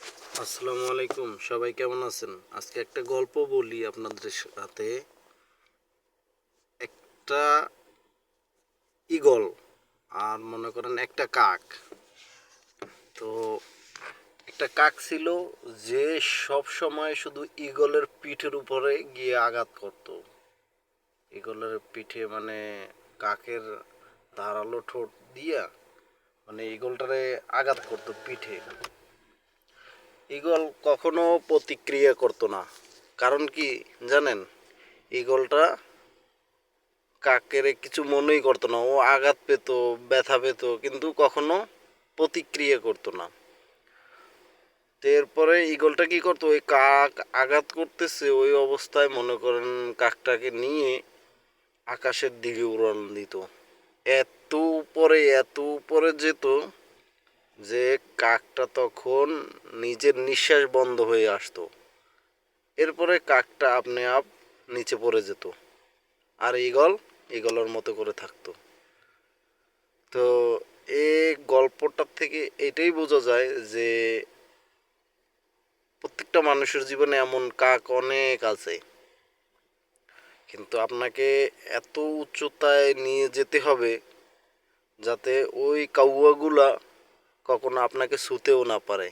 আসসালামু আলাইকুম, সবাই কেমন আছেন? আজকে একটা গল্প বলি আপনাদের সাথে। একটা ঈগল আর মনে করেন একটা কাক। তো একটা কাক ছিল যে সব সময় শুধু ঈগলের পিঠের উপরে গিয়ে আঘাত করত। ঈগলের পিঠে মানে কাকের ধারালো ঠোঁট দিয়া মানে ঈগলটারে আঘাত করতো পিঠে। ঈগল কখনো প্রতিক্রিয়া করতো না। কারণ কি জানেন? ঈগলটা কাকের কিছু মনেই করতো না। ও আঘাত পেত, ব্যথা পেত, কিন্তু কখনো প্রতিক্রিয়া করতো না। তো এরপরে ঈগলটা কি করতো, ওই কাক আঘাত করতেছে ওই অবস্থায় মনে করেন কাকটাকে নিয়ে আকাশের দিকে উড়াল দিত। এত উপরে যেত যে কাকটা তখন নিজের নিঃশ্বাস বন্ধ হয়ে আসতো। এরপরে কাকটা আপনি আপ নিচে পড়ে যেত, আর ঈগলের মতো করে থাকতো। তো এই গল্পটার থেকে এটাই বোঝা যায় যে প্রত্যেকটা মানুষের জীবনে এমন কাক অনেক আছে, কিন্তু আপনাকে এত উচ্চতায় নিয়ে যেতে হবে যাতে ওই কাউয়াগুলা কখনো আপনাকে ছুঁতেও না পারে।